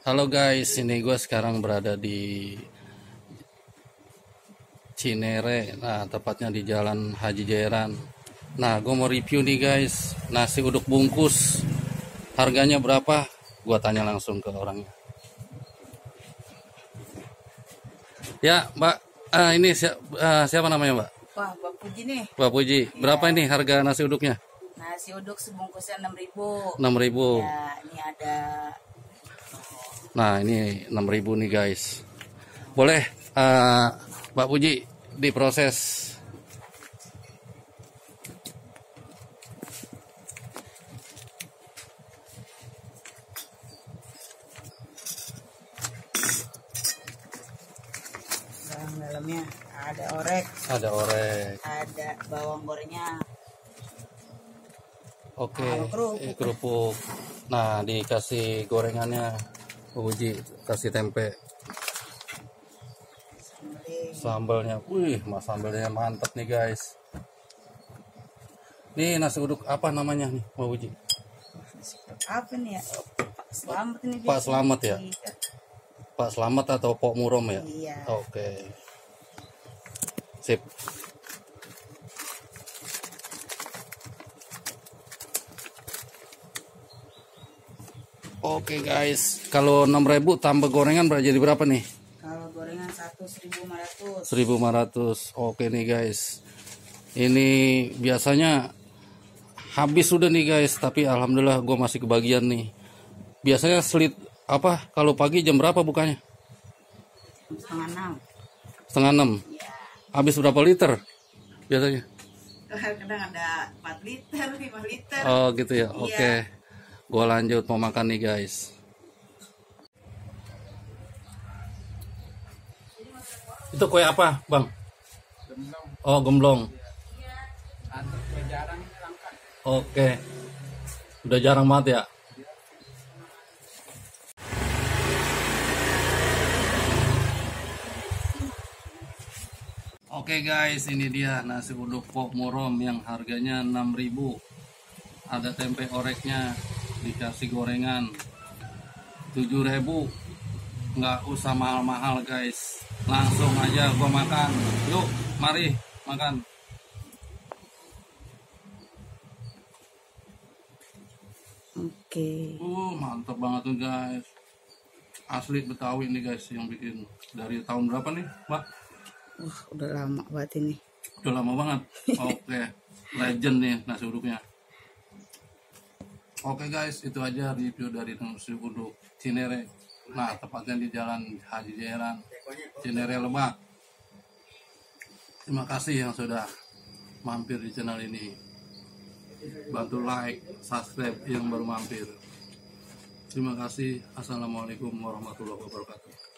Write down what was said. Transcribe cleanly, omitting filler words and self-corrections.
Halo guys, ini gue sekarang berada di Cinere, nah tepatnya di Jalan Haji Jairan. Nah, gue mau review nih guys, nasi uduk bungkus. Harganya berapa? Gue tanya langsung ke orangnya. Ya, Mbak, ini siapa namanya, Mbak? Wah, Mbak Puji nih. Mbak Puji, berapa ini harga nasi uduknya? Nasi uduk sebungkusnya 6.000. 6.000. Ya, ini ada. Nah, ini 6.000 nih guys. Boleh, Mbak Puji diproses. Dalamnya ada orek. Ada orek. Ada bawang gorengnya. Oke, Kerupuk. kerupuk. Nah, dikasih gorengannya, Uji kasih tempe, sambalnya. Wih, mas sambalnya mantep nih guys. Nih nasi uduk apa namanya nih, Mbak Uji? Apa nih ya? Pak Slamet ini. Pak Slamet ya? Iya. Pak Slamet atau Pok Murom ya? Iya. Oke. Sip. Oke guys, kalau 6.000 tambah gorengan jadi berapa nih? Kalau gorengan 1.500. 1.500. Oke nih guys. Ini biasanya habis sudah nih guys, tapi alhamdulillah gue masih kebagian nih. Biasanya apa kalau pagi jam berapa bukanya? Setengah 6. Setengah 6. Iya. Habis berapa liter biasanya? Kadang ada 4 liter, 5 liter. Oh gitu ya. Iya. Oke. Gue lanjut mau makan nih guys. Itu kue apa, Bang? Gemblong. Oh, gemblong. Kue jarang ini langka. Oke. Udah jarang banget ya. Oke guys, ini dia nasi uduk Pok Murom yang harganya 6.000. Ada tempe oreknya, dikasih gorengan 7.000. Nggak usah mahal-mahal guys, langsung aja gua makan. Yuk, mari makan. Oke. Mantap banget tuh guys. Asli Betawi nih guys yang bikin. Dari tahun berapa nih, Mbak? Wah, udah lama banget ini. Udah lama banget. Oke, legend nih nasi uduknya. Oke guys, itu aja review dari nasi uduk Cinere. Nah, tepatnya di Jalan Haji Jairan, Cinere Lebak. Terima kasih yang sudah mampir di channel ini. Bantu like, subscribe yang baru mampir. Terima kasih. Assalamualaikum warahmatullahi wabarakatuh.